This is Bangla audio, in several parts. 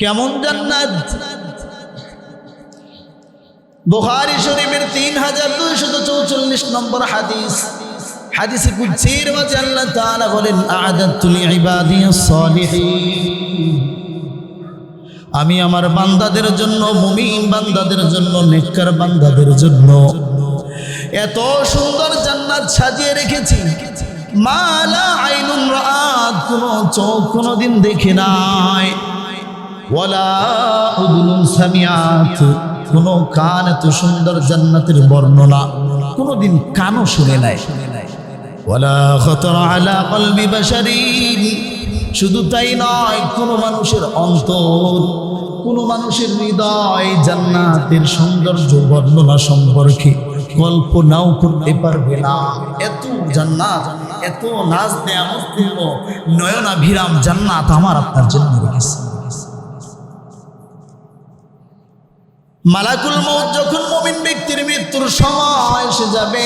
কেমন জান্নাত? বুখারী শরীফের 3244 নম্বর হাদিস, হাদিসে কুদসির মাঝে আল্লাহ তাআলা বলেন, আ'দাতু লিইবাদিয়াস সালিহিন, আমি আমার বান্দাদের জন্য, মুমিন বান্দাদের জন্য, নেককার বান্দাদের জন্য এত সুন্দর জান্নাত সাজিয়ে রেখেছি, মা লা আইনুন রাআত, কোন চোখ কোনদিন দেখে নাই, ওয়ালা উযুনুন সামিআত, কোন কান এত সুন্দর জান্নাতের বর্ণনা কোনদিন কানও শুনে নাই, ওয়ালা খাতারা আলা কলবি বাশারিন, শুধু তাই নয়, কোন মানুষের অন্তর, কোন মানুষের হৃদয় জান্নাতের সৌন্দর্য বর্ণনা সম্পর্কে কল্পনাও করতে পারবে না। এত জান্নাত, এত নাজ নেয়ামতপূর্ণ নয়নাভিরাম জান্নাত আমার আপনার জন্য রেখেছে। মালাকুল মউত যখন মুমিন ব্যক্তির মৃত্যুর সময় এসে যাবে,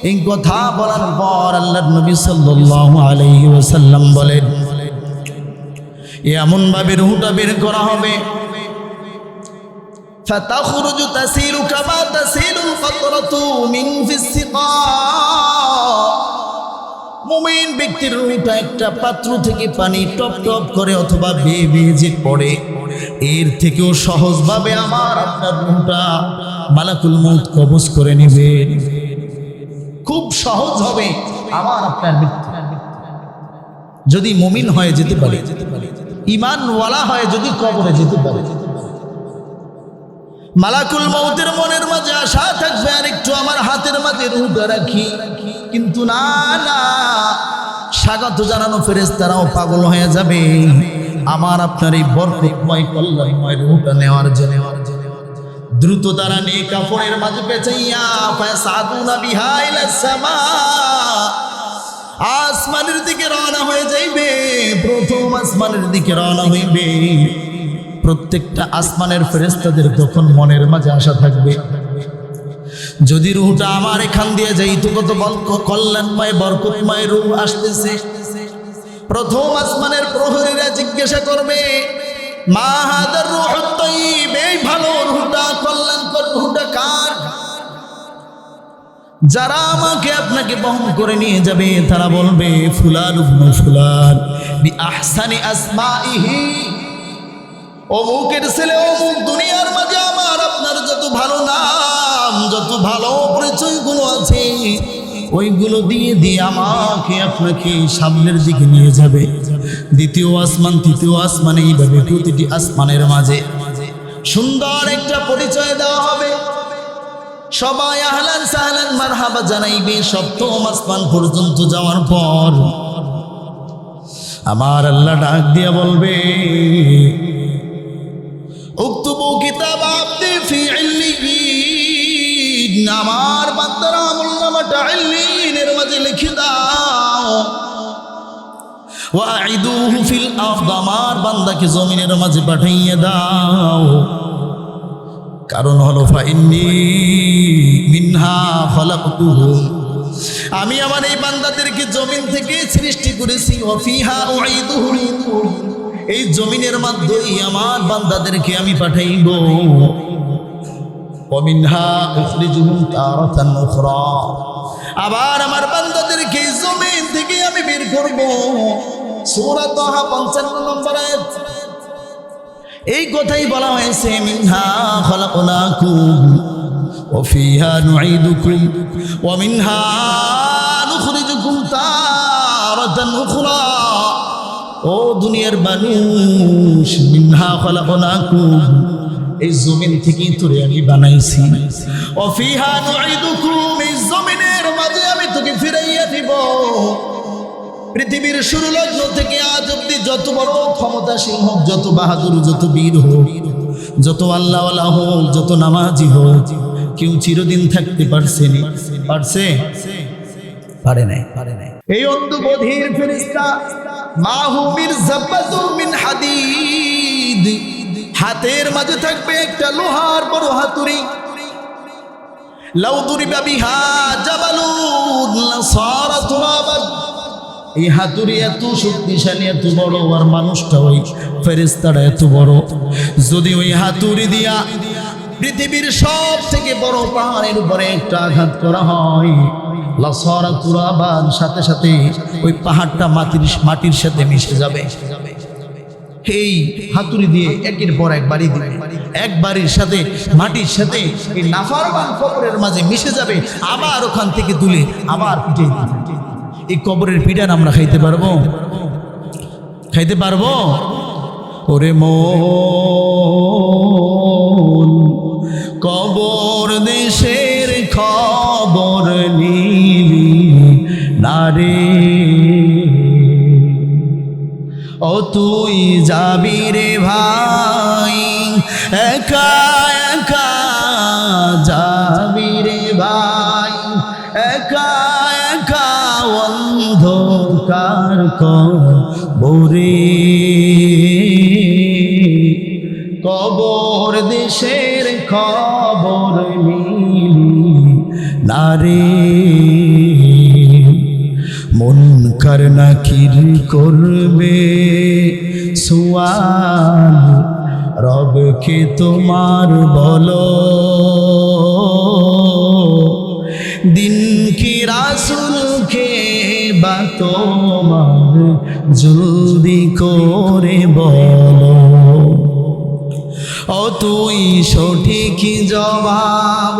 এই কথা বলার পর আল্লাহর নবী সাল্লাল্লাহু আলাইহি ওয়াসাল্লাম বলেন, এমন ভাবে রূহটা বের করা হবে, ফাতাখরুজু তাসিলু কামা তাসিলুল ফাতরাতু মিন ফিস সিকা, মুমিন ব্যক্তির রূহটা একটা পাত্র থেকে পানি টপ টপ করে অথবা বেয়ে বেয়ে যে পড়ে, এর থেকেও সহজভাবে আমার আপনার রূহটা মালাকুল মউত কবজ করে নেবে। খুব সহজ হবে আমার আপনার মৃত্যু, যদি মুমিন হয়ে যেতে পারে, ঈমানওয়ালা হয়ে যদি কবরে যেতে পারে। মালাকুল মউতের মনের মাঝে আশা থাকবে, আর একটু আমার হাতের মাঝে রূহটা রাখি, কিন্তু না না, স্বাগত জানানো ফেরেশতারাও পাগল হয়ে যাবে আমার আপনার এই বরকতময় কল্যাণময় রূহটা নেওয়ার জন্য। দ্রুত তারা নিয়ে কাফনের মাঝে পেঁচাইয়া ফায়াসাদুনা বিহা ইলাস সামা, আসমানের দিকে রওনা হয়ে যাইবে, প্রথম আসমানের দিকে রওনা হইবে। প্রত্যেকটা আসমানের ফেরেশতাদের তখন মনের মাঝে আশা থাকবে, যদি রূহটা আমার এখান দিয়ে যাইতো, কত কল্যাণময় বরকতময় রূহ আসতেছে। প্রথম আসমানের প্রহরীরা জিজ্ঞাসা করবে, মা হাদার রূহুত তাইয়্যিব, এই ভালো রূহটা, কল্যাণকর রূহটা কার? যারা আমাকে আপনাকে বহন করে নিয়ে যাবে তারা বলবে, ফুলান ইবনে ফুলান বি আহসানি আসমাইহি, অমুকের ছেলে অমুক। দুনিয়ার মাঝে আমার আপনার যত ভালো নাম, যত ভালো পরিচয়গুলো আছে, ওইগুলো দিয়ে দিয়ে আমাকে আপনাকে সামনের দিকে নিয়ে যাবে। দ্বিতীয় আসমান, তৃতীয় আসমান, এইভাবে প্রতিটি আসমানের মাঝে সুন্দর একটা পরিচয় দেওয়া হবে। সবাই আহলান সাহলান মারহাবা জানাইবে। সপ্তম আসমান পর্যন্ত যাওয়ার পর আমার আল্লাহ ডাক দিয়া বলবে, উকতুবু কিতাব আবদি ফি ইল্লিয়িন, আমার বান্দার আমলনামাটা ইল্লিয়িনের মাঝে লিখে দাও। ওয়া আইদুহু ফিল আরদ, আমার বান্দাকে জমিনের মাঝে পাঠাইয়া দাও। কারণ হলো ফাইন্নী মিনহা খলাকতুহুম, আমি আমার এই বান্দাদেরকে জমিন থেকে সৃষ্টি করেছি। ওয়া ফিহা উঈদুহুম, এই জমিনের মাধ্যমেই আমার বান্দাদেরকে আমি পাঠাইব। ওয়া মিনহা উখরিজুহুম তারাতান উখরা, আবার আমার বান্দাদেরকে এই জমিন থেকে আমি বের করব। সূরা তাহা 55 নম্বর আয়াত। এই কথাই বলা হয়েছে, মিনহা খলাকনাকুম ওয়া ফিহা নুঈদুকুম ওয়া মিনহা নুখরিজুকুম তারাতান উখরা। ও দুনিয়ার মানুষ, মিনহা খলাকনাকুম, এই জমিন থেকেই তোরে আমি বানাইছি। ওয়া ফিহা নুঈদুকুম, এই জমিনের মাঝে আমি তোকে ফিরাইয়া দিব। পৃথিবীর শুরু লগ্ন থেকে আজ অব্দি যত বড় ক্ষমতাশীল হোক, যত বাহাদুর, যত বীর হোক, যত আল্লাহওয়ালা হোক, যত নামাজি হোক, কেউ চিরদিন থাকতে পারছে না? পারছে? পারে নাই। এই অন্ধ বধির ফেরেশতা মাহু মিরজাবাতুম মিন হাদিদ, হাতের মাঝে থাকবে একটা লোহার বড় হাতুড়ি। লাউ দুরিবা বিহা জাবালুন লাসারা তুরাবান, এই হাতুড়ি এত শক্তিশালী, এত বড়, আর মানুষটা ওই ফেরেশতাটা এত বড়। যদি ওই হাতুড়ি দিয়া পৃথিবীর সব থেকে বড় পাহাড়ের উপরে একটা আঘাত করা হয়, লাসারা তুরাবান, সাথে সাথে ওই পাহাড়টা মাটির সাথে মিশে যাবে। এই হাতুড়ি দিয়ে একের পর এক বাড়ি দিবে, এক বাড়ির সাথে মাটির সাথে এই নাফরমান কবরের মাঝে মিশে যাবে, আবার ওখান থেকে তুলে আবার পিঠে দিবে। এই কবরের পিঠান আমরা খাইতে পারবো? খাইতে পারবো? ওরে মন, কবর দেশের খবর নিলি নারে, ও তুই যাবি রে ভাই, একা একা যাবি রে ভাই, একা একা অন্ধকার কবরে, কবর দেশের খবর নিলি নারে। মুনকার নাকির করবে সুয়াল, রবকে তোমার বলো, দিন কি রাসূলকে বা তোমার জলদি করে বলো। ও তুই সঠিক জবাব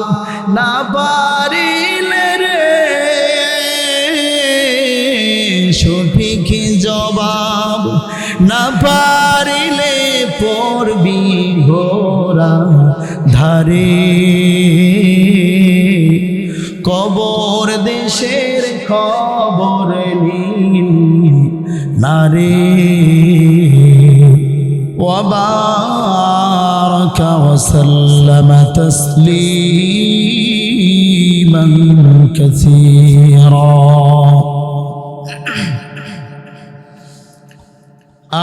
না পারিলে রে, সঠিক জবাব না পারিলে পড়বি ঘোরা ধারে, কবর দেশের খবর নিলি নারে। وبارك وسلم تسليما كثيرا.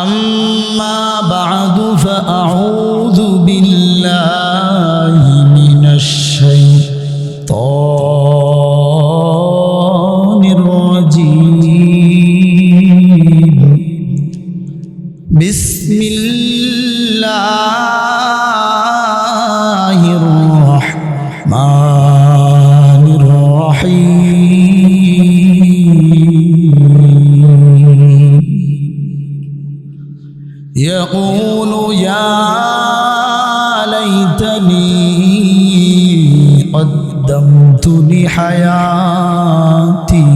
أما بعد فأعوذ بالله من الشيطان الرجيم. بسم الله الرحمن الرحيم. يقول يا ليتني قدمت لحياتي،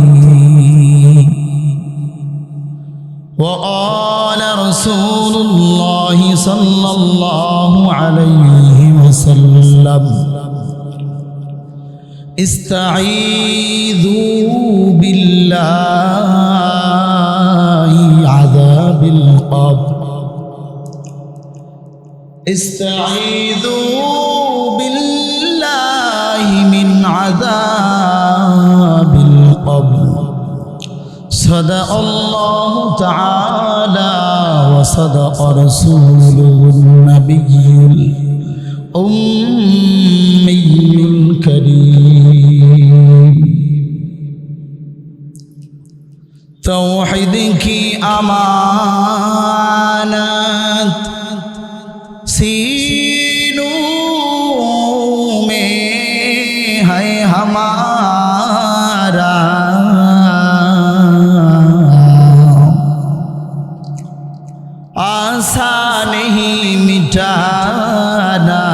وقال رسول الله صلى الله عليه وسلم استعيذوا بالله عذاب القبر، استعيذوا بالله من عذاب القبر. صدق الله تعالى وصدق رسوله النبي الأمي الكريم. توحيد की अमानत सीनों में है हमारा, आसान नहीं मिटाना,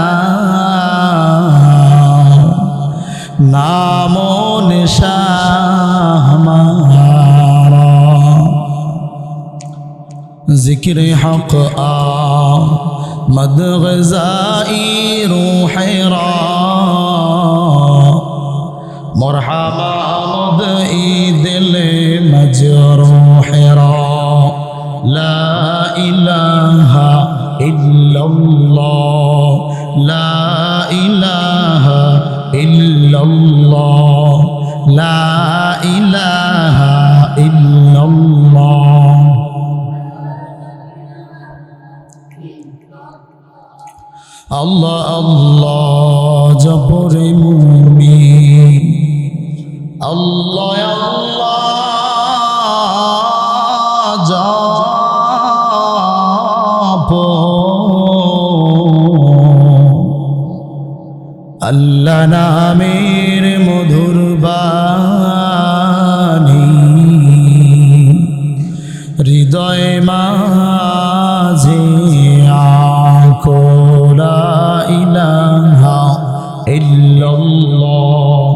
नामो निशान हमारा। जिक्र हक आमद ग़ज़ाई रूह रा, मरहबा मुदई दिल मजरूह रा। ला इलाहा इल्लल्लाह, ला इलाहा इल्लल्लाह, ला इलाहा इल्लल्लाह। अल्लाह अल्लाह जबरे मुमीन, अल्लाह अल्लाह আল্লাহ নামের মধুর বাণী হৃদয় মাঝে আঁকো লা ইলাহা ইল্লাল্লাহ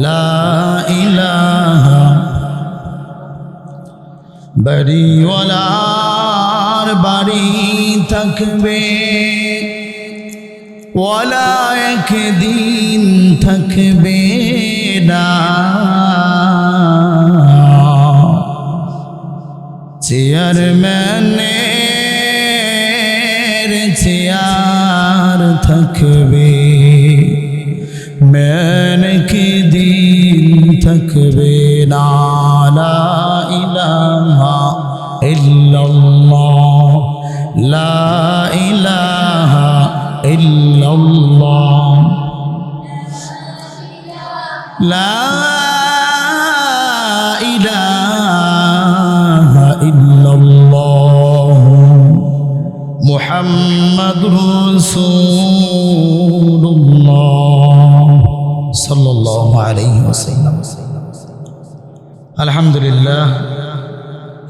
লা ইলাহা বাড়িওয়ালার বাড়ি থাকবে ওয়ালা একদিন থাকবে না চেয়ারম্যানের চেয়ার থাকবে ম্যান কি দিন থাকবে না লা ইলাহা ইল্লাল্লাহ লা ইলাহা ইল্লাল্লাহ লা ইলাহা ইল্লাল্লাহ মুহাম্মাদুর রাসূলুল্লাহ সাল্লাল্লাহু আলাইহি ওয়াসাল্লাম। আলহামদুলিল্লাহ,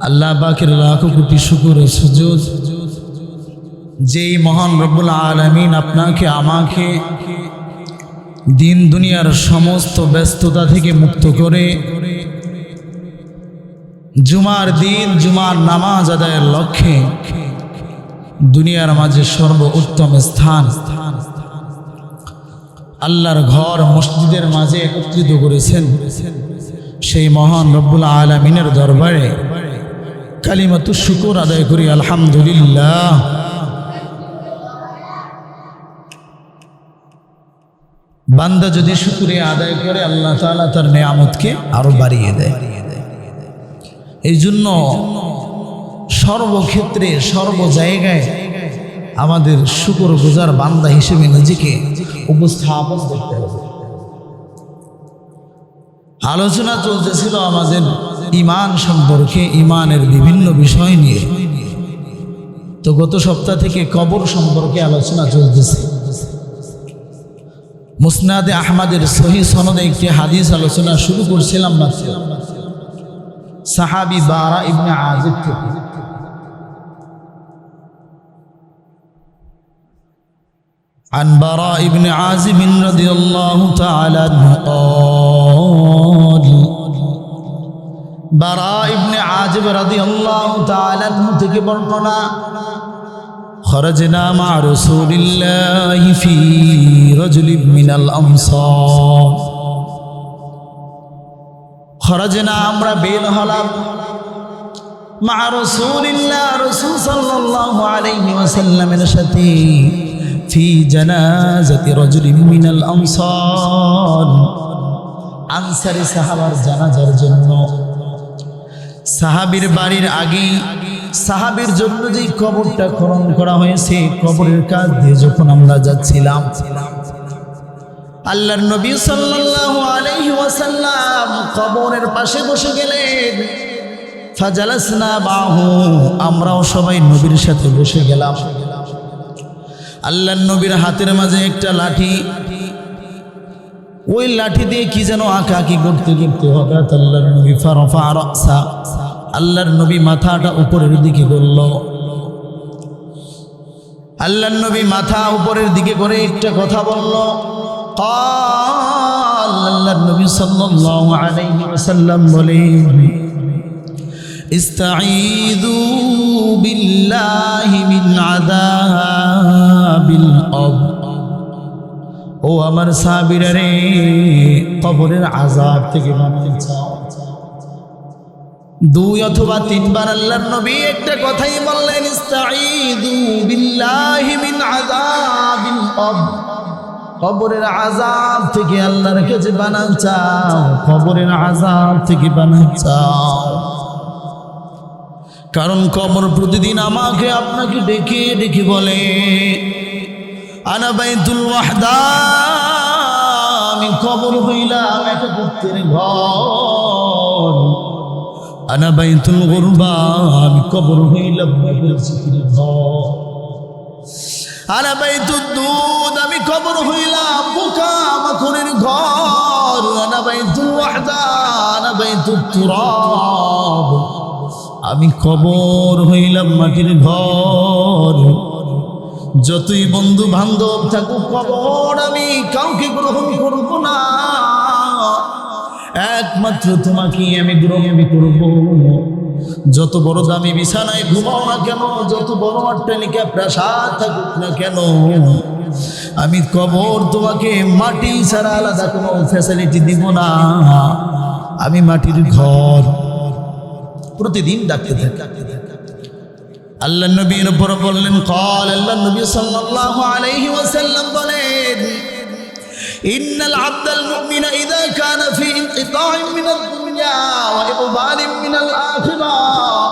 আল্লাহ পাকের লাখো কোটি শুকর ও সুজুদ, যেই মহান রব্বুল আলামিন আপনাকে আমাকে দিন দুনিয়ার সমস্ত ব্যস্ততা থেকে মুক্ত করে জুমার দিন জুমার নামাজ আদায়ের লক্ষ্যে দুনিয়ার মাঝে সর্বোত্তম স্থান আল্লাহর ঘর মসজিদের মাঝে একত্রিত করেছেন, সেই মহান রব্বুল আলামিনের দরবারে কালিমাতু শুকর আদায় করি আলহামদুলিল্লাহ। বান্দা যদি শুকরিয়া আদায় করে আল্লাহ তাআলা তার নেয়ামতকে আরো বাড়িয়ে দেয়। এই জন্য সর্বক্ষেত্রে সর্ব জায়গায় আমাদের শুকরগুজার বান্দা হিসেবে নিজেকে উপস্থাপন করতে হবে। আলোচনা চলতেছিল আমাদের ঈমান সম্পর্কে, ঈমানের বিভিন্ন বিষয় নিয়ে। তো গত সপ্তাহ থেকে কবর সম্পর্কে আলোচনা চলতেছে। মুসনাদে আহমদের সহিহ সনদে একটি হাদিস আলোচনা শুরু করছিলাম মাত্র, সাহাবী বারা ইবনে আজিব থেকে। عن براء بن عازب رضي الله تعالى عنه قال براء بن عازب رضي الله تعالى عنه থেকে বর্ণনা خرجنا مع رسول الله في رجل من الأنصار خرجنا আমরা বের হলাম مع رسول الله رسول صلى الله عليه وسلم এর সাথে في جنازة رجل من الأنصار আনসারী সাহাবার জানাজার জন্য। সাহাবীর বাড়ির আগে সাহাবীর জন্য যে কবরটা খনন করা হয়েছে, কবরের কাছ দিয়ে যখন আমরা যাচ্ছিলাম, আল্লাহর নবী সাল্লাল্লাহু আলাইহি ওয়াসাল্লাম কবরের পাশে বসে গেলেন। ফাজালাসনা বাহু, আমরাও সবাই নবীর সাথে বসে গেলাম। আল্লাহর নবীর হাতের মাঝে একটা লাঠি, ওই লাঠি দিয়ে কি যেন আঁকাআঁকি করতে করতে হঠাৎ আল্লাহর নবী ফারাফা রাসা, আল্লাহর নবী মাথাটা উপরের দিকে করল। আল্লাহর নবী মাথা উপরের দিকে করে একটা কথা বলল। قال আল্লাহর নবী সাল্লাল্লাহু আলাইহি ওয়াসাল্লাম বলেন, ইস্তাঈযু বিল্লাহি মিন আযাবিল কবর। ও আমার সাহাবীরা রে, কবরের আযাব থেকে মুক্তি চাও। দুই অথবা তিনবার আল্লাহর নবী একটা কথাই বললেন, ইস্তাঈযু বিল্লাহি মিন আযাবিল কবর। কবরের আযাব থেকে আল্লাহর কাছে পানাহ চাও, কবরের আযাব থেকে পানাহ চাও। কারণ কবর প্রতিদিন আমাকে আপনাকে ডেকে ডেকে বলে, আনা বাইতুল ওয়াহদা, আমি কবর হইলাম একাকিত্বের ঘর। আনা বাইতুল গুরবা, আমি কবর হইলাম অপরিচিতির ঘর। আনা বাইতুদ দুদ, আমি কবর হইলাম পোকা মাকড়ের ঘর। আনা বাইতুল ওয়াহদা, আনা বাইতুত তুরাব, আমি কবর হইলাম মাটির ঘর। যতই বন্ধু বান্ধব থাকুক কবর আমি কাউকে গ্রহণ করব না, একমাত্র তোমাকে আমি গ্রহণ করব। যত বড় দামি বিছানায় ঘুমাও না কেন, যত বড় অট্টালিকা প্রাসাদ থাকুক না কেন, আমি কবর তোমাকে মাটি ছাড়া আলাদা কোনো ফ্যাসিলিটি দিব না। আমি মাটির ঘর। প্রতিদিন ডাকতে থাকি। আল্লাহ নবীর উপর বললেন قال আল্লাহ নবী সাল্লাল্লাহু আলাইহি ওয়াসাল্লাম বলেন ইন্নাল আবদাল মুমিনা ইযা কানা ফি ইনকিতা'in মিনাদ দুনিয়া ওয়া ইকবালিন মিনাল আখিরাহ,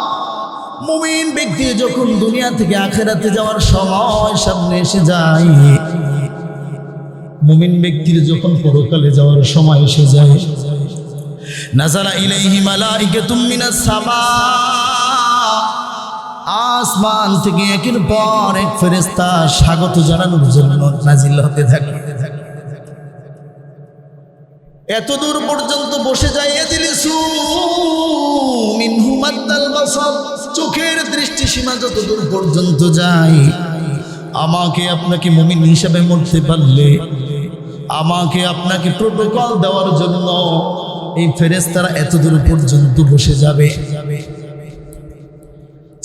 মুমিন ব্যক্তি যখন দুনিয়া থেকে আখিরাতে যাওয়ার সময় সামনে এসে যায়, মুমিন ব্যক্তির যখন পরকালে যাওয়ার সময় এসে যায়, নাযালা ইলাইহি মালাইকাতুম মিনাস সামা, আসমান থেকে একের পর এক ফেরেশতা স্বাগত জানানোর জন্য নাজিল হতে থাকে। এত দূর পর্যন্ত বসে যায়, এজলিসু মিনহু মাদ্দাল বাসার, চোখের দৃষ্টি সীমা যত দূর পর্যন্ত যায়। আমাকে আপনাকে মুমিন হিসাবে মরতে পারলে, আমাকে আপনাকে প্রোটোকল দেওয়ার জন্য এই ফেরেশতারা এত দূর পর্যন্ত বসে যাবে।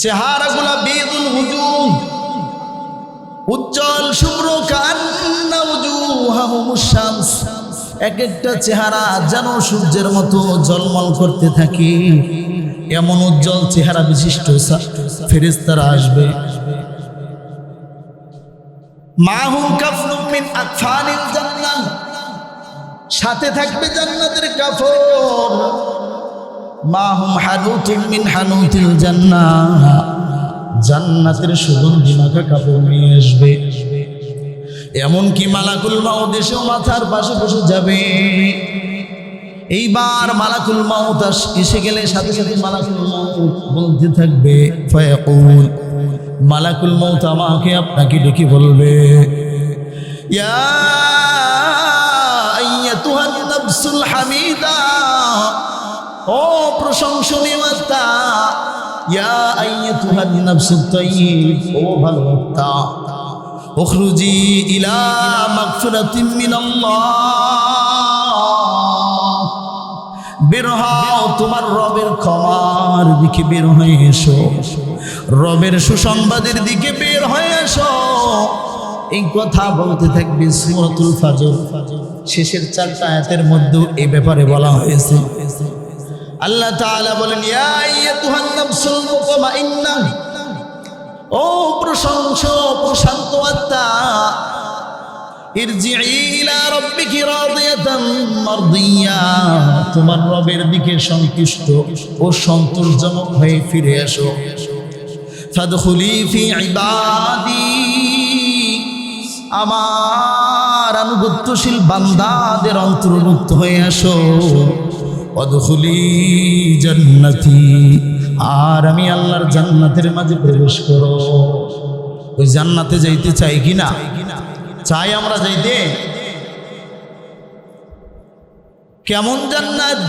চেহারাগুলা বেদুল হুজুম, উজ্জ্বল শুভ্র, কান্না উজুহাহুমুশ শামস, এক একটা চেহারা যেন সূর্যের মতো ঝলমল করতে থাকে। এমন উজ্জ্বল চেহারা বিশিষ্ট ফেরেশতারা আসবে। মাহুম কাফনুম মিন আকফানিল জান্নাহ, সাথে থাকবে জান্নাতের কাফন। মাহুম হানুতুম মিন হানুতিল জান্নাহ, জান্নাতের সুগন্ধি মাখা কাপড় নিয়ে আসবে। এমনকি মালাকুল মাউত এসেও মাথার পাশে বসে যাবে। এইবার মালাকুল মাউত এসে গেলে সাথে সাথে মালাকুল মাউত বলতে থাকবে, ফায়াকুল, মালাকুল মাউত আমাকে আপনাকে ডেকে বলবে, ইয়া আইয়াতুহান নাফসুল হামিদা, ও প্রশংসনীয় আত্মা, ইয়া আইয়াতুহান নাফসুত তাইয়্যিব, ও ভালো আত্মা, উখরুজি ইলা মাগফিরাতিন মিনাল্লাহ, বের হও তোমার রবের ক্ষমার দিকে বের হয়ে এসো, রবের সুসংবাদের দিকে বের হয়ে এসো। এই কথা বলতে থাকবে। সূরাতুল ফাজর শেষের 4টা আয়াতের মধ্যে এই ব্যাপারে বলা হয়েছে। আল্লাহ তাআলা বলেন, ইয়া আইয়াতুহান নাফসুল মুতমাইন্নাহ, ও প্রশান্ত আত্মা, ইরজিই ইলা রাব্বিকি রাদিয়াতাম মারদিয়া, তোমার রবের দিকে সন্তুষ্ট ও সন্তোষজনক হয়ে ফিরে এসো। ফাদখুলি ফি ইবাদি, আমার আনুগত্যশীল বান্দাদের অন্তর্ভুক্ত হয়ে আসো। ওয়াদখুলি জান্নাতি, আর আমি আল্লাহর জান্নাতের মাঝে প্রবেশ করো। ওই জান্নাতে যাইতে চাই কিনা? চাই আমরা যাইতে। কেমন জান্নাত?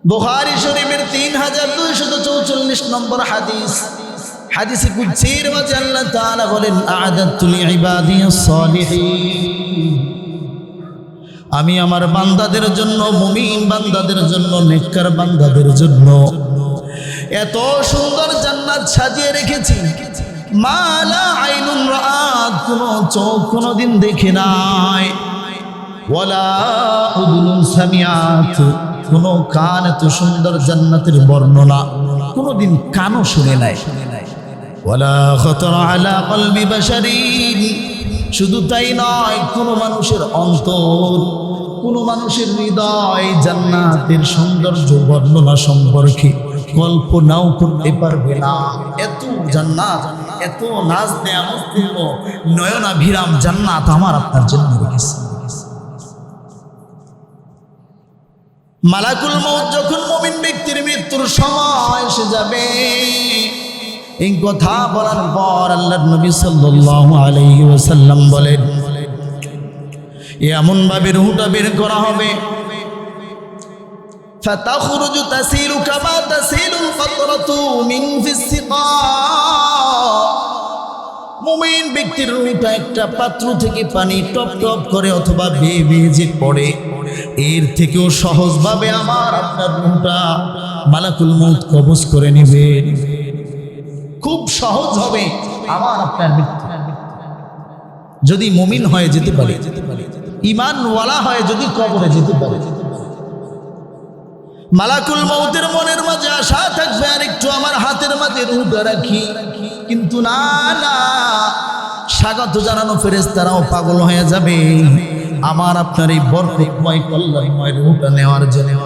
বুখারী শরীফের 3244 নম্বর হাদিস, হাদিসে কুদসির মাঝে আল্লাহ তাআলা বলেন, আ'আদাতু লিইবাদিয়াস সালিহিন, আমি আমার বান্দাদের জন্য, মুমিন বান্দাদের জন্য, নেককার বান্দাদের জন্য এত সুন্দর জান্নাত সাজিয়ে রেখেছি। মা লা আইনুন রাআত, কোনো চোখ কোনোদিন দেখে নাই, ওয়ালা উযুনুন সামিআত, কোনো কান এত সুন্দর জান্নাতের বর্ণনা কোনোদিন কানও শুনে নাই। ওয়ালা খাতারা আলা কলবি বাশারিন, শুধু তাই নয়, কোনো মানুষের অন্তর, কোনো মানুষের হৃদয় জান্নাতের সৌন্দর্য বর্ণনা সম্পর্কে কল্পনাও করতে পারবে না। এত জান্নাত, এত নাজ নেয়ামতপূর্ণ নয়নাভিরাম জান্নাত আমার আপনার জন্য রেখেছে। মালাকুল মউত যখন মুমিন ব্যক্তির মৃত্যুর সময় এসে যাবে, এই কথা বলার পর আল্লাহর নবী সাল্লাল্লাহু আলাইহি ওয়াসাল্লাম বলেন, এমন ভাবে রূহটা বের করা হবে, ফাতাখরুজু তাসিলু কামা তাসিলুল কাতরাতু মিন ফিসসিকা। মুমিন ব্যক্তির রূহটা একটা পাত্র থেকে পানি টপ টপ করে অথবা বেয়ে বেয়ে যে পড়ে, এর থেকেও সহজভাবে আমার আপনার রূহটা মালাকুল মউত কবজ করে নেবে। খুব সহজ হবে আমার আপনার মৃত্যু। যদি মুমিন হয়ে যেতে পারে, ঈমানওয়ালা হয়ে যদি কবরে যেতে পারে, মালাকুল মউতের মনের মাঝে আশা থাকবে আর একটু আমার হাতের মাঝে রূহটা রাখি, কিন্তু না না, স্বাগত জানানো ফেরেশতারাও পাগল হয়ে যাবে আমার আপনার এই বরকতময় কল্যাণময় রূহটা নেওয়ার জন্য।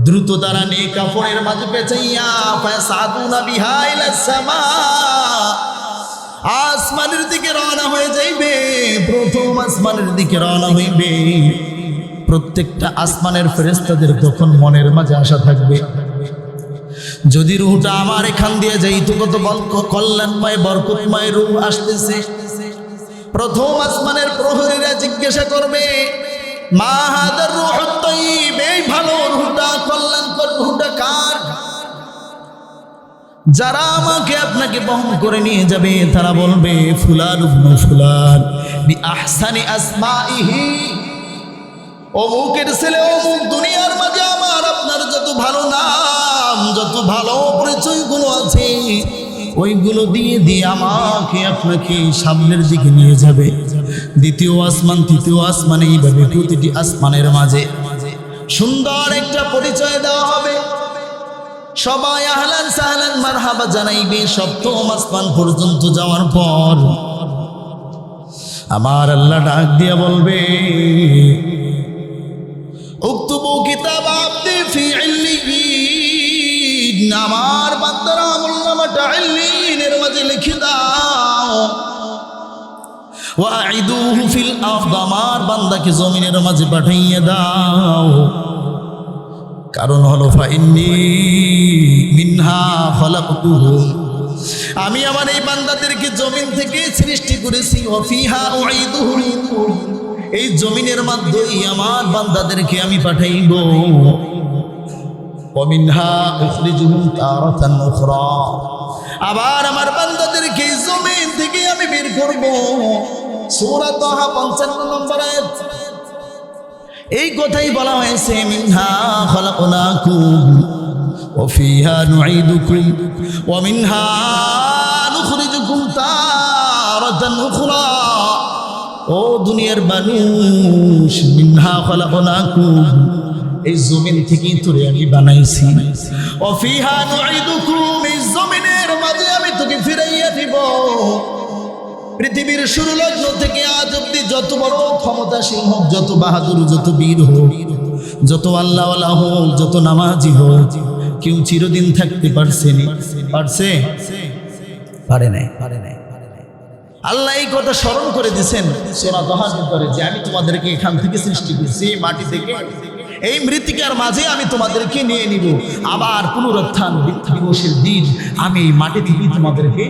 দ্রুত তারা নিয়ে কাফনের মাঝে পেঁচাইয়া ফাসাদুনা বিহা ইলাস সামা, আসমানের দিকে রওনা হয়ে যাইবে। প্রথম আসমানের দিকে রওনা হইবে। প্রত্যেকটা আসমানের ফেরেশতাদের তখন মনের মাঝে আশা থাকবে, যদি রূহটা আমার এখান দিয়ে যাইতো কত কল্যাণময় বরকতময় রূহ আসতেছে। প্রথম আসমানের প্রহরীরা জিজ্ঞাসা করবে, মা হাদার রূহুত তাইয়্যিব, এই ভালো রূহটা, কল্যাণকর রূহটা কার? যারা আমাকে আপনাকে বহন করে নিয়ে যাবে তারা বলবে, ফুলান ইবনে ফুলান বি আহসানি আসমাইহি, অমুকের ছেলে অমুক। দুনিয়ার মাঝে আমার আপনার যত ভালো নাম, যত ভালো পরিচয়গুলো আছে, ওইগুলো দিয়ে দিয়ে আমাকে আপনাকে সামনের দিকে নিয়ে যাবে। দ্বিতীয় আসমান, তৃতীয় আসমান, এইভাবে প্রতিটি আসমানের মাঝে সুন্দর একটা পরিচয় দেওয়া হবে। সবাই আহলান সাহলান মারহাবা জানাইবে। সপ্তম আসমান পর্যন্ত যাওয়ার পর আমার আল্লাহ ডাক দিয়া বলবে, উকতুবু কিতাব আবদি ফি ইল্লিয়িন, আমার বান্দার আমলনামাটা ইল্লিয়িনের মাঝে লিখে দাও। ওয়া আইদুহু ফিল আরদ, আমার বান্দাকে জমিনের মাঝে পাঠিয়ে দাও। কারণ হলো ফাইন্নী মিনহা খলাকতুহুম, আমি আমার এই বান্দাদেরকে জমিন থেকে সৃষ্টি করেছি। ওয়া ফিহা উঈদুহুম, এই জমিনের মাধ্যমেই আমার বান্দাদেরকে আমি পাঠাইব। ওয়া মিনহা উখরিজুহুম তারাতান উখরা, আবার আমার বান্দাদেরকে এই জমিন থেকে আমি বের করব। সূরা তাহা 55 নম্বর আয়াত। এই কথাই বলা হয়েছে, মিনহা খলাকনাকুম ওয়া ফিহা নুঈদুকুম ওয়া মিনহা নুখরিজুকুম তারাতান উখরা। ও দুনিয়ার মানুষ, মিনহা খলাকনাকুম, এই জমিন থেকেই তোরে আমি বানাইছি। ওয়া ফিহা নুঈদুকুম, এই জমিনের মাঝে আমি তোকে ফিরাইয়া দিব। পৃথিবীর শুরু লগ্ন থেকে আজ অব্দি যত বড় ক্ষমতাশীল হোক, যত বাহাদুর, যত বীর হোক, যত আল্লাহওয়ালা হোক, যত নামাজি হোক, কেউ চিরদিন থাকতে পারছেনি? পারছে? পারে নাই। আল্লাহ এই কথা স্মরণ করে দিয়েছেন সূরা তাহার ভিতরে, যে আমি তোমাদেরকে এখান থেকে সৃষ্টি করছি, মাটি থেকে। এই মৃত্তিকার মাঝে আমি তোমাদেরকে নিয়ে নিব। আবার পুনরুত্থান দিবসের দিন আমি এই মাটি থেকে তোমাদেরকে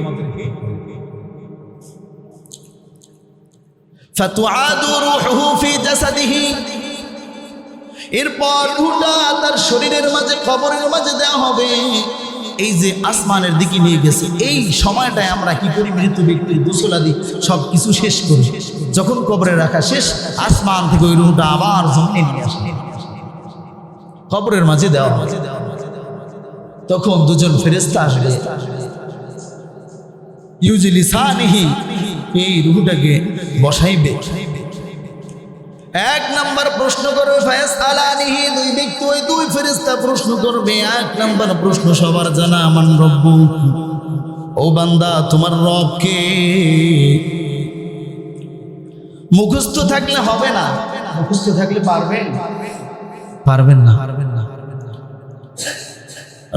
ফাতুআদু রূহুহু ফি জাসাদিহি, এরপর রূহটা তার শরীরের মাঝে, কবরের মাঝে দেওয়া হবে। এই যে আসমানের দিকে নিয়ে গেছে, এই সময়টায় আমরা কি করি? মৃত ব্যক্তির গোসল আদি সব কিছু শেষ করি। যখন কবরে রাখা শেষ, আসমান থেকে ওই রূহটা আবার জমিনে নিয়ে আসে, কবরের মাঝে দেওয়া হবে। তখন দুজন ফেরেশতা আসবে, ইউজলিসানিহি, এই রূহটাকে বসাইবে। এক নাম্বার প্রশ্ন করবে ফায়াসআলানিহি, দুই ব্যক্তি, ওই দুই ফেরেশতা প্রশ্ন করবে। এক নাম্বার প্রশ্ন সবার জানা, মান রব্বুক, ও বান্দা তোমার রব কে? মুখস্থ থাকলে হবে না, মুখস্থ থাকলে পারবেন না।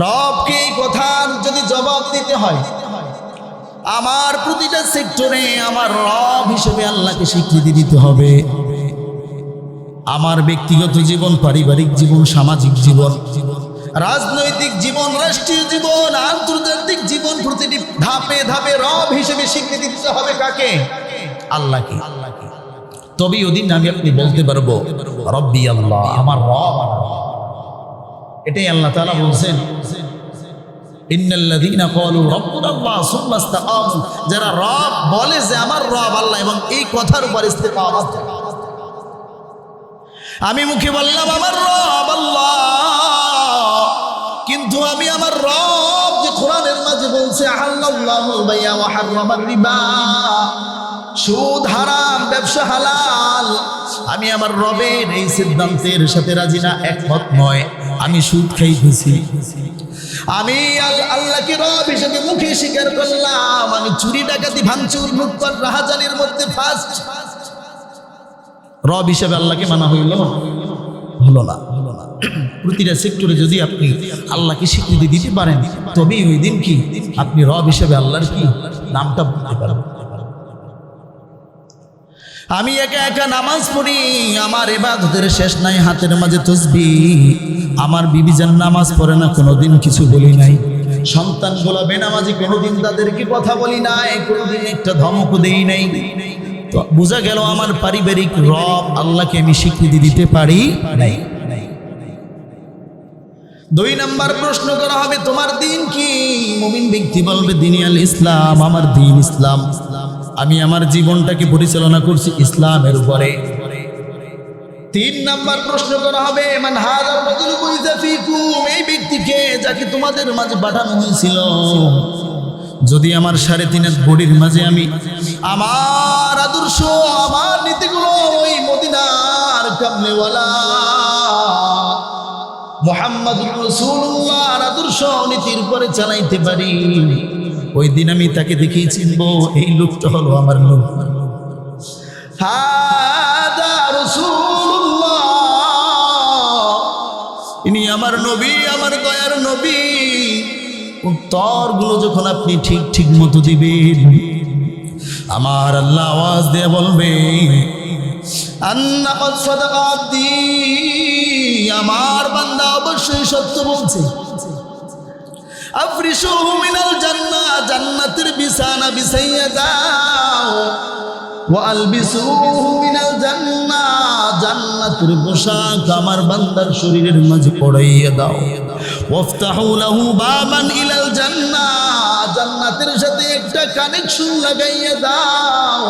রবকে এই কথার যদি জবাব দিতে হয়, আমার প্রতিটা সেক্টরে আমার রব হিসেবে আল্লাহকে স্বীকৃতি দিতে হবে। আমার ব্যক্তিগত জীবন, পারিবারিক জীবন, সামাজিক জীবন, রাজনৈতিক জীবন, রাষ্ট্রীয় জীবন, আন্তর্জাতিক জীবন, প্রতিটি ধাপে ধাপে রব হিসেবে স্বীকৃতি দিতে হবে কাকে? আল্লাহকে। তবেই ওদিন আমি আপনি বলতে পারবো রব্বি আল্লাহ, আমার রব। এটাই আল্লাহ তাআলা বলছেন, ইন্নাল্লাযীনা ক্বালু রাব্বুনাল্লাহ সুম্মা ইসতাকামু, যারা রব বলে যে আমার রব আল্লাহ এবং এই কথার উপর ইস্তেকামত। আমি মুখে বললাম আমার রব আল্লাহ, কিন্তু আমি আমার রব যে কোরআনের মাঝে বলছে আহাল্লাল্লাহুল বাই'a ওয়া হাররামার রিবা, সুদ হারাম, ব্যবসা হালাল, আমি আমার রবের এই সিদ্ধান্তের সাথে রাজি না, একমত নয়। আমি সুদ খাইতেছি, আমি আল্লাহকে রব হিসেবে মুখে স্বীকার করলাম, আমি চুরি ডাকাতি ভাঙচুর লুটপাট রাহাজানির মধ্যে ফার্স্ট। রব হিসেবে আল্লাহকে মানা হইল? হলো না। প্রতিটা সেক্টরে যদি আপনি আল্লাহকে স্বীকৃতি দিতে পারেন, তবেই ওই দিন কি আপনি রব হিসেবে আল্লাহর কি নামটা বলতে পারবেন। আমি একা একা নামাজ পড়ি, আমার ইবাদতের শেষ নাই, হাতের মাঝে তাসবিহ। আমার বিবিজান নামাজ পড়ে না, কোনোদিন কিছু বলি নাই। সন্তানগুলো বেনামাজি, কোনোদিন তাদেরকে কথা বলি নাই, কোনোদিন একটা ধমকও দেই নাই। তো বোঝা গেল আমার পারিবারিক রব আল্লাহকে আমি স্বীকৃতি দিতে পারি নাই। 2 নম্বর প্রশ্ন করা হবে, তোমার দিন কি? মুমিন ব্যক্তি বলবে দিন আল ইসলাম, আমার দিন ইসলাম। আমি আমার জীবনটাকে পরিচালনা করছি ইসলামের উপরে। 3 নম্বর প্রশ্ন করা হবে, মান হাযার রাজুলু বুইসা ফীকুম, এই ব্যক্তিকে যাকে তোমাদের মাঝে পাঠানো হয়েছিল। যদি আমার 3.5 বডির মাঝে আমি আমার আদর্শ, আমার নীতিগুলো ওই মদিনার কামলেওয়ালা মুহাম্মদুর রাসূলুল্লাহর আদর্শ নীতির পরে চালাইতে পারি, ওই দিন আমি তাকে দেখেই চিনবো, এই লোকটা হলো আমার লোক। হাদা রাসূলুল্লাহ, ইনি আমার নবী, আমার দয়ার নবী। উত্তরগুলো যখন আপনি ঠিক ঠিক মতো দিবেন, আমার আল্লাহ আওয়াজ দিয়ে বলবে আন্না ক্বাদ সাদাকা আবদি, আমার বান্দা অবশ্যই সত্য বলছে। আফরিশুহু মিনাল জান্নাহ, জান্নাতের বিছানা বিছাইয়া দাও। ওয়া আলবিসুহু মিনাল জান্নাহ, জান্নাতের পোশাক আমার বান্দার শরীরের মাঝে পরাইয়া দাও। ওয়াফতাহু লাহু বাবান ইলাল জান্নাহ, জান্নাতের সাথে একটা কানেকশন লাগাইয়া দাও।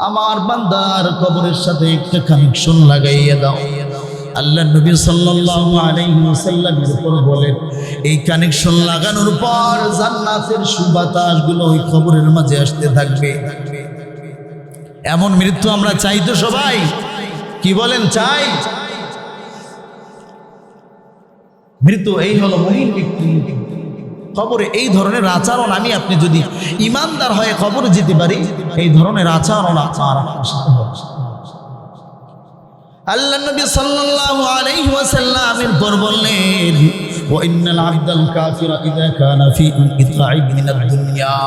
আমার বান্দার কবরের সাথে একটা কানেকশন লাগাইয়া দাও। আল্লাহ নবী সাল্লাল্লাহু আলাইহি ওয়াসাল্লামের উপর বলেন, এই কানেকশন লাগানোর পর জান্নাতের সুবাতাসগুলো ওই কবরের মাঝে আসতে থাকবে। এমন মৃত্যু আমরা চাই তো সবাই? কি বলেন, চাই? মৃত্যু এই হলো মুমিন ব্যক্তি। কবরে এই ধরনের আচরণ, আমি আপনি যদি ইমানদার হয়ে কবরে যেতে পারি, এই ধরনের আচরণ আমার সাথে হবে। আল্লাহ নবী সাল্লাল্লাহু আলাইহি ওয়াসাল্লামের পর বললেন, ওয়া ইন্নাল আবদাল কাফিরা ইযা কানা ফি ইনকিতাইন মিনাদ দুনিয়া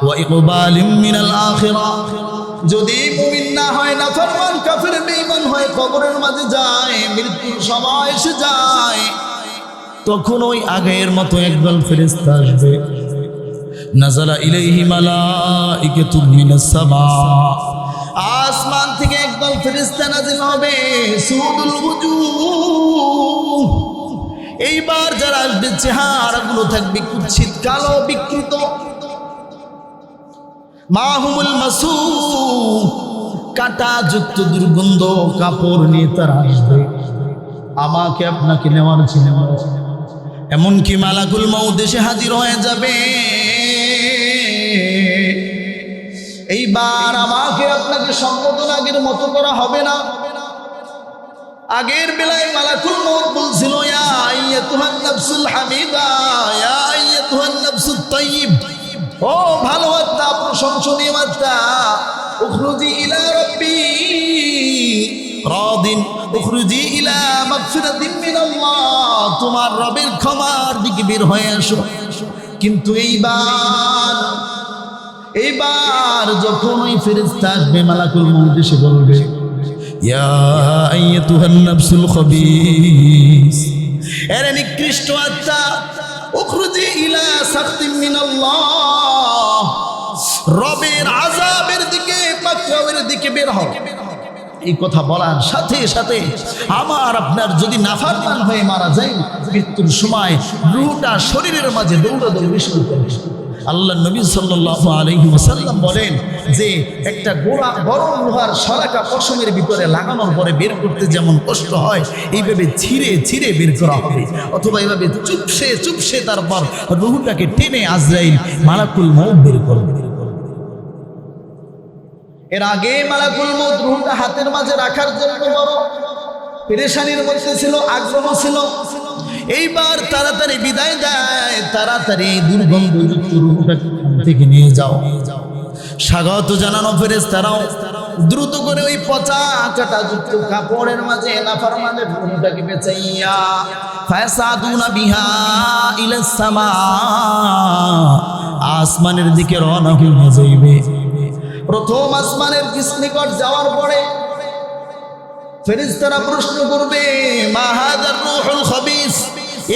ওয়া ইকবালিন মিনাল আখিরা, যদি মুমিন না হয়, নাফরমান কাফির বেঈমান হয়, কবরের মাঝে যায়, মৃত্যুর সময় এসে যায়, তখন ওই আগের মতো একদল ফেরেশতা আসবে। নাযালা ইলাইহি মালাইকাতুন মিনাস সামা, আসমান থেকে একদল ফেরেশতা নাযিল হবে। সুদুল ওযুহ, এইবার যারা আসবে চেহারাগুলো থাকবে কুৎসিত, কালো, বিকৃত। মাহুমুল মাসুহ, কাঁটাযুক্ত দুর্গন্ধ কাপড় নিয়ে তারা আসবে আমাকে আপনাকে নেওয়ার জন্য। এমনকি মালাকুল মউত এসে হাজির হয়ে যাবে। এইবার আমাকে আপনাকে সম্বোধন আগের মতো করা হবে না। আগের বেলায় মালাকুল মউত বলছিল, ইয়া আইয়াতুহান নাফসুল হামিদা, ইয়া আইয়াতুহান নাফসুত তাইয়্যিব, ও ভালো আত্মা, প্রশংসনীয় আত্মা, উখরুজি ইলা রাব্বি রাদিন, উখরুজি ইলা মাগফিরাতিন মিনাল্লাহ, তোমার রবের ক্ষমার দিকে বের হয়ে আসো। কিন্তু এইবার যখন ওই ফেরেশতা আসবে, মালাকুল মউত এসে বলবে, ইয়া আইয়াতুহান নাফসুল খাবিস, এরে নিকৃষ্ট আত্মা, উখরুজি ইলা সাখতিম মিনাল্লাহ, রবের আযাবের দিকে, পাকড়াওয়ের দিকে বের হও। এই কথা বলার সাথে সাথে আমার আপনার যদি নাফরমান হয়ে মারা যায়, মৃত্যুর সময় রূহটা শরীরের মাঝে দৌড়াদৌড়ি শুরু করে। আল্লাহ নবী সাল্লাল্লাহু আলাইহি ওয়াসাল্লাম বলেন যে একটা গোড়া গরম লোহার শলাকা পশমের ভিতরে লাগানোর পরে বের করতে যেমন কষ্ট হয়, এইভাবে ছিঁড়ে ছিঁড়ে বের করা হবে, অথবা এইভাবে চুপসে চুপসে তারপর রূহটাকে টেনে আজরাইল মালাকুল মউত বের করবে। এর আগে মালাকুল মউত রূহটা হাতের মাঝে রাখার জন্য বড় পেরেশানির মধ্যে ছিল, আগ্রহ ছিল। এইবার তাড়াতাড়ি বিদায় দেয়, তাড়াতাড়ি দুর্গন্ধযুক্ত রূহটাকে থেকে নিয়ে যাও। স্বাগত জানানো ফেরেশতারাও দ্রুত করে ওই পচা কাঁটাযুক্ত কাপড়ের মাঝে নাফরমানের রূহটাকে বেচাইয়া ফাসাদুনা বিহা ইলাস সামা, আসমানের দিকে রওনা হয়ে যাইবে। প্রথম আসমানের নিকট যাওয়ার পরে ফেরেশতারা প্রশ্ন করবে, মা হাযার রূহুল খাবিস,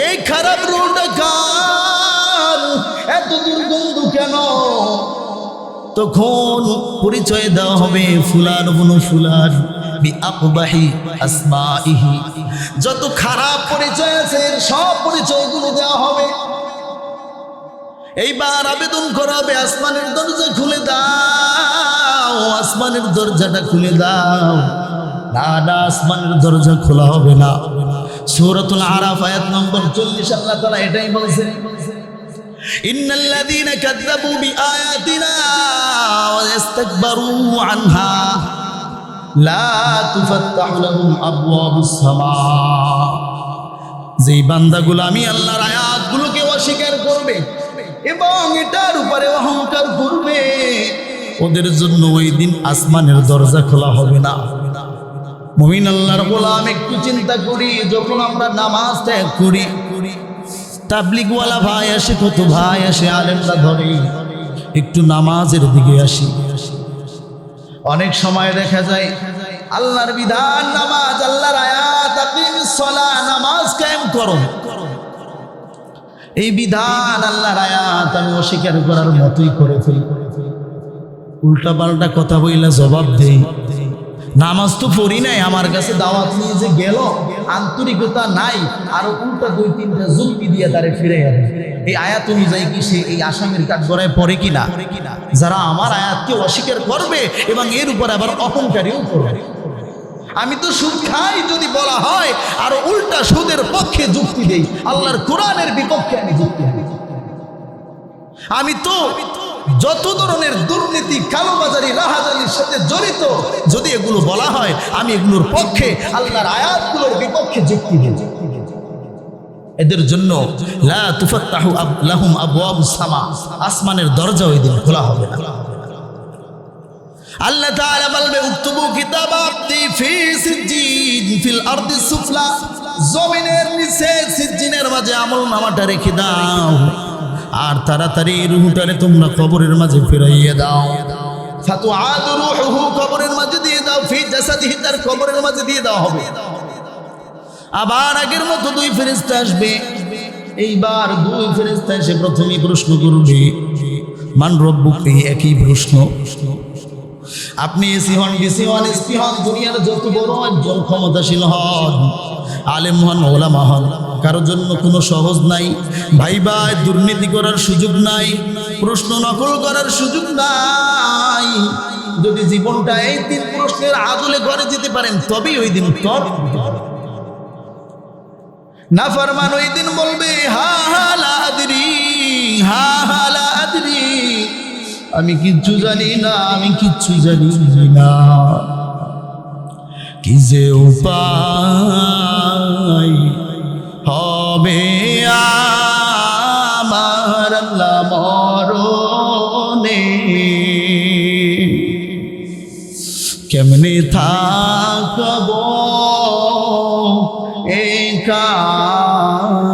এই খারাপ রূহটা কার, এত দুর্গন্ধ কেন? তখন পরিচয় দেওয়া হবে, ফুলান ইবনু ফুলান বিআকবাহি আসমাইহি, যত খারাপ পরিচয় আছে সব পরিচয়গুলো দেওয়া হবে। এইবার আবেদন করা হবে, আসমানের দরজা খুলে দাও, আসমানের দরজাটা খুলে দাও। না না, আসমানের দরজা খোলা হবে না। সূরাতুল আরাফ আয়াত নম্বর 40 আল্লাহ তাআলা এটাই বলেছেন, ইন্নাল্লাযীনা কাযযাবু বিআয়াতিনা ওয়া ইস্তাকবারু আনহা লা তুফাত্তাহু লাহুম আবওয়াবুস সামা, যেই বান্দাগুলো আমি আল্লাহর আয়াতগুলোকে অস্বীকার করবে এবং এটার উপরে অহংকার করবে, ওদের জন্য ওই দিন আসমানের দরজা খোলা হবে না। মুমিন আল্লাহর গোলাম, একটু চিন্তা করি, যখন আমরা নামাজ ত্যাগ করি, তাবলিগওয়ালা ভাই আসে, কত ভাই আসে, আলেমরা ধরে, একটু নামাজের দিকে আসি। অনেক সময় দেখা যায় আল্লাহর বিধান নামাজ, আল্লাহর আয়াত, আকিমিস সালাহ, নামাজ কায়েম করো, এই বিধান আল্লাহর আয়াত আমি অস্বীকার করার মতোই করে ফেলি, উল্টা পাল্টা কথা বইলা জবাব দেই। নামাজ তো পড়ি নাই, আমার কাছে দাওয়াত নিয়ে যে গেল, আন্তরিকতা নাই, আর উল্টা 2-3টা যুক্তি দিয়ে তারে ফিরে যাবে। এই আয়াত অনুযায়ী কি সে এই আসামির কাঠগড়ায় পড়ে কিনা? যারা আমার আয়াতকে অস্বীকার করবে এবং এর উপর আবার অহংকারীও করবে। আমি তো সুদ খাই যদি বলা হয়, আর উল্টা সুদের পক্ষে যুক্তি দেই, আল্লাহর কোরআনের বিপক্ষে আমি যুক্তি দিই। আমি তো যত ধরনের দুর্নীতি, কালোবাজারি, রাহাজারির সাথে জড়িত, যদি এগুলো বলা হয় আমি এগুলোর পক্ষে, আল্লাহর আয়াতগুলোর বিপক্ষে যুক্তি দিই। এদের জন্য লা তুফাত্তাহু লাহুম আবওয়াবুস সামা, আসমানের দরজা ওই দিন খোলা হবে না। আল্লাহ তাআলা বলবে, উকতুবু কিতাবা আবদি ফি সিজ্জিন ফিল আরদি সুফলা, জমিনের নিচে সিজ্জিনের মাঝে আমলনামাটা রেখে দাও, আর তাড়াতাড়ি রূহটারে তোমরা কবরের মাঝে ফিরাইয়ে দাও। ফাতুআদু রূহুহু, কবরের মাঝে দিয়ে দাও, ফি জাসাদিহি, তার কবরের মাঝে দিয়ে দেওয়া হবে। আবার আগের মতো 2 ফেরেশতা আসবে। এইবার 2 ফেরেশতা এসে প্রথমেই প্রশ্ন করবে, মান রব্বুক, এই একই প্রশ্ন। আপনি এসি হন, ডিসি হন, এসপি হন, দুনিয়ার যত বড় একজন ক্ষমতাশীল হন, আলেম হন, ওলামা হন, কারোর জন্য কোনো সহজ নাই। ভাই ভাই দুর্নীতি করার সুযোগ নাই, প্রশ্ন নকল করার সুযোগ নাই। যদি জীবনটা এই 3 প্রশ্নের আদলে করে যেতে পারেন, তবেই ওই দিন উত্তর। নাফরমান ওই দিন বলবে, হা হা লা আদরি, হা হা লা আদরি, আমি কিচ্ছু জানি না, আমি কিচ্ছু জানি না। কি যে উপায় হবে আমার আল্লাহ মরণে, কেমনে থাকব এই কাঁধার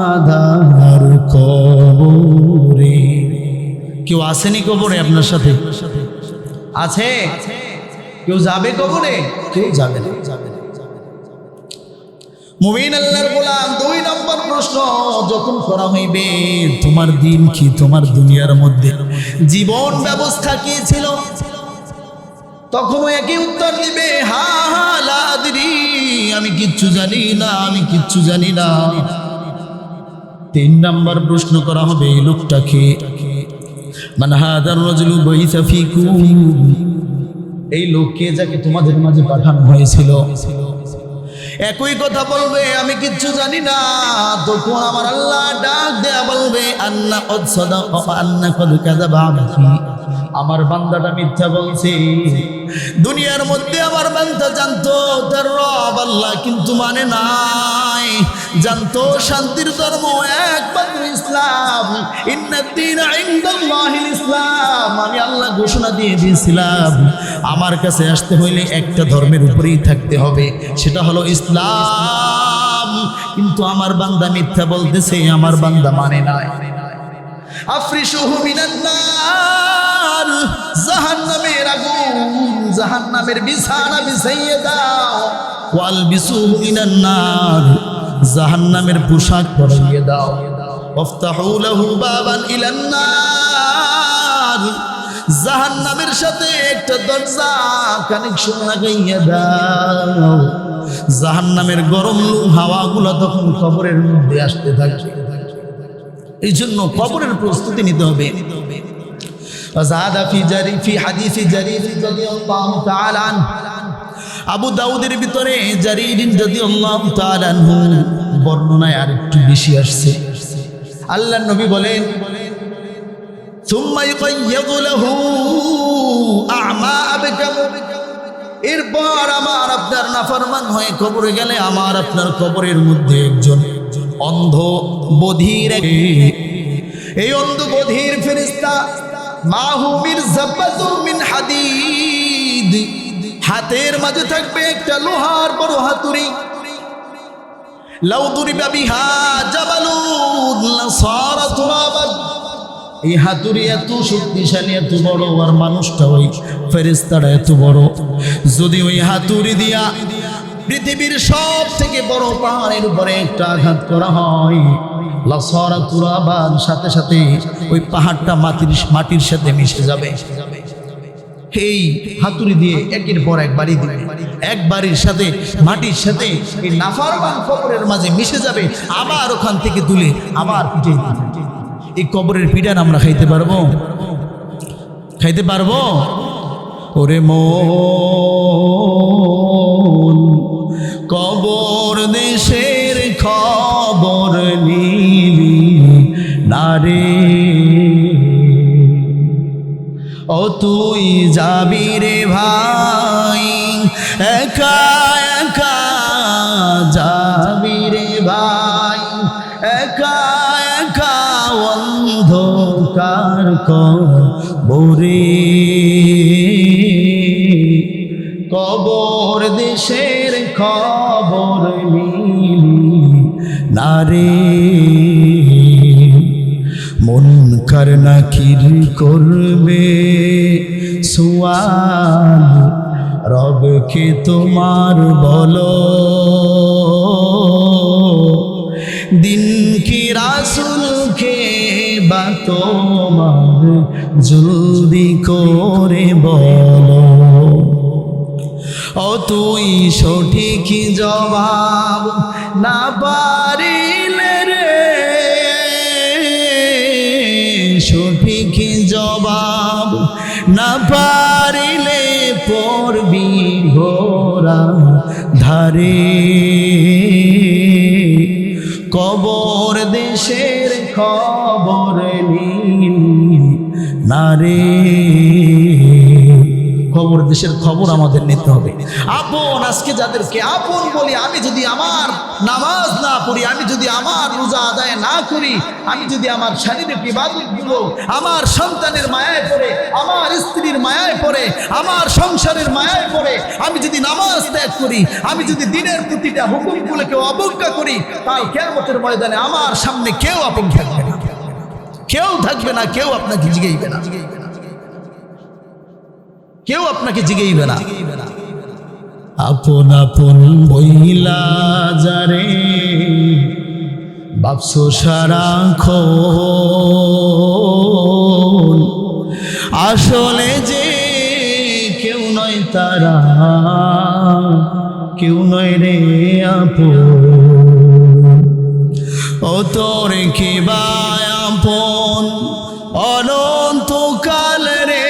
কবরে। কেউ আসেনি কবরে আপনার সাথে? আছে? কেউ যাবে কবরে? কেউ যাবে না। মুমিন আল্লাহর গোলাম, 2 নম্বর প্রশ্ন যখন করা হইবে, তোমার দিন কি, তোমার দুনিয়ার মধ্যে জীবন ব্যবস্থা কি ছিল, তখন একই উত্তর দিবে, হা হা লা আদরি, আমি কিচ্ছু জানি না, আমি কিচ্ছু জানি না। 3 নম্বর প্রশ্ন করা হবে, এই লোকটাকে, মান হাদার রাজুলু বাইসা ফিকুম, এই লোককে যাকে তোমাদের মাঝে পাঠানো হয়েছিল। একই কথা বলবে, আমি কিচ্ছু জানি না। তখন আমার আল্লাহ ডাক দেয়া বলবে, আন্না কদ সাদাকা আন্না কদ কাযাবা আবদি, আমার বান্দাটা মিথ্যা বলছে। দুনিয়ার মধ্যে আমার বান্দা জানতো তার রব আল্লাহ, কিন্তু মানে নাই। জানতো শান্তির ধর্ম একমাত্র ইসলাম, ইন্নাদ-দীনা ইনদাল্লাহিল ইসলাম, আমি আল্লাহ ঘোষণা দিয়ে দিয়েছিলাম আমার কাছে আসতে হইলে একটা ধর্মের উপরেই থাকতে হবে, সেটা হলো ইসলাম। কিন্তু আমার বান্দা মিথ্যা বলতেছে, আমার বান্দা মানে নাই। আফরিশুহু মিনান নার, জাহান্নামের আগুন, জাহান্নামের বিছানা বিছাইয়ে দাও। ওয়ালবিসুহু মিনান নার, জাহান্নামের পোশাক পরাইয়ে দাও। ওয়াফতাহু লাহু বাবান ইলান নার, জাহান্নামের সাথে একটা দরজা কানেকশন লাগাইয়া দাও। জাহান্নামের গরম হাওয়াগুলো তখন কবরের মধ্যে আসতে থাকবে। এই জন্য কবরের প্রস্তুতি নিতে হবে। আবু দাউদের ভিতরে জারীর রাদিয়াল্লাহু তাআলা আনহু বর্ণনায় আরেকটু বেশি আসছে। আল্লাহর নবী বলেন, সুম্মা ইউকাইয়্যিদু লাহু আ'মা আবকাম, এরপর আমার আপনার নাফরমান হয়ে কবরে গেলে আমার আপনার কবরের মধ্যে একজন অন্ধ বধির, এই অন্ধ বধির ফেরেশতা মাহু মিরজাবাতুম মিন হাদিদ, হাতের মাঝে থাকবে একটা লোহার বড় হাতুড়ি। লাউ দুরিবা বিহা জাবালুন লাসারা তুরাবান, এই হাতুড়ি এত শক্তিশালী, এত বড়, আর মানুষটা ওই ফেরেশতাটা এত বড়। যদি ওই হাতুড়ি দিয়া পৃথিবীর সব থেকে বড় পাহাড়ের উপরে একটা আঘাত করা হয়, লাসারা তুরাবান, সাথে সাথে ওই পাহাড়টা মাটির সাথে মিশে যাবে। এই হাতুড়ি দিয়ে একের পর এক বাড়ি দিবে, এক বাড়ির সাথে মাটির সাথে এই নাফরমান কবরের মাঝে মিশে যাবে, আবার ওখান থেকে তুলে আবার পিঠে দিবে। এই কবরের পিঠান আমরা খাইতে পারবো? খাইতে পারবো? ওরে মন, কবর দেশের খবর নিলি না রে, ও তুই যাবি রে ভাই, একা একা যাবি রে ভাই, একা একা অন্ধকার কবরে, কবর দেশের খবর নিলি না রে। মুনকার নাকির করবে সুয়াল, রবকে তোমার বলো, দিন কি রাসূলকে বা তোমার জলদি করে বলো। ও তুই সঠিক জবাব না পারিলে রে, সঠিক জবাব না পারিলে পড়বি ঘোরা ধারে, কবর দেশের খবর নিলি না রে। খবর দেশের খবর আমাদের নিতে হবে। আপন আজকে যাদেরকে আপন বলি, আমি যদি আমার নামাজ না পড়ি, আমি যদি আমার রোজা আদায় না করি, আমি যদি আমার শারীরিক ইবাদতগুলো আমার সন্তানের মায়ায় পড়ে, আমার স্ত্রীর মায়ায় পড়ে, আমার সংসারের মায়ায় পড়ে আমি যদি নামাজ ত্যাগ করি, আমি যদি দিনের প্রতিটা হুকুমগুলোকে অবজ্ঞা করি, কাল কিয়ামতের ময়দানে আমার সামনে কেউ আপন থাকবে না, কেউ থাকবে না, কেউ আপনাকে জিগাইবে না, কেউ আপনাকে জিগাইবে না। আপন আপন বইলা যারে ভাবছো সারাক্ষণ, আসলে যে কেউ নয় তারা, কেউ নয় রে আপন। ও তোর কে বা আপন অনন্তকাল রে,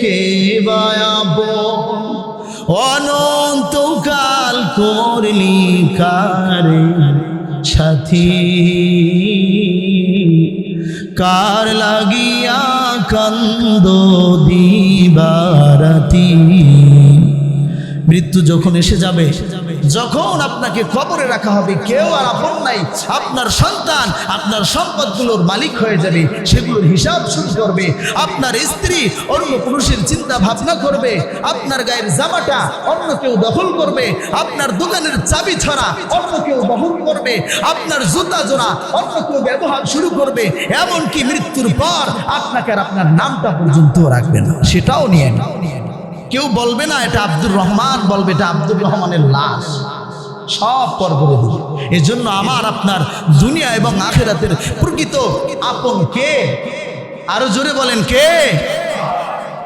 কে বা আপন অনন্তকাল করলি কারে সাথী, কার লাগিয়া কান্দ দিবারাতি। মৃত্যু যখন এসে যাবে, যখন আপনাকে কবরে রাখা হবে, কেউ আর আপন নাই। আপনার সন্তান আপনার সম্পদগুলোর মালিক হয়ে যাবে, সেগুলোর হিসাব শুরু করবে। আপনার স্ত্রী অন্য পুরুষের চিন্তা ভাবনা করবে, আপনার গায়ের জামাটা অন্য কেউ দখল করবে, আপনার দোকানের চাবি ছাড়া অন্য কেউ দখল করবে, আপনার জুতা জোড়া অন্য কেউ ব্যবহার শুরু করবে। এমনকি মৃত্যুর পর আপনাকে আর আপনার নামটা পর্যন্ত রাখবে না, সেটাও নিয়ে না। কেউ বলবে না এটা আব্দুর রহমান, বলবে এটা আব্দুর রহমানের লাশ। সব পর করে দিবে। এজন্য আমার আপনার দুনিয়া এবং আখিরাতের প্রকৃত আপন কে? আরো জোরে বলেন কে?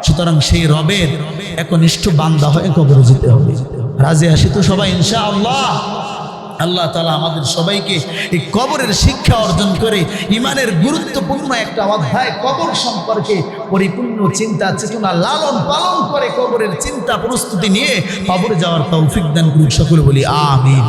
সুতরাং সেই রবের একনিষ্ঠ বান্দা হয়ে কবরে যেতে হবে। রাজি আসি তো সবাই ইনশাআল্লাহ? আল্লাহ তাআলা আমাদের সবাইকে এই কবরের শিক্ষা অর্জন করে ইমানের গুরুত্বপূর্ণ একটা অধ্যায় কবর সম্পর্কে পরিপূর্ণ চিন্তা চেতনা লালন পালন করে কবরের চিন্তা প্রস্তুতি নিয়ে কবরে যাওয়ার তৌফিক দান করুন। সকলে বলি আমিন।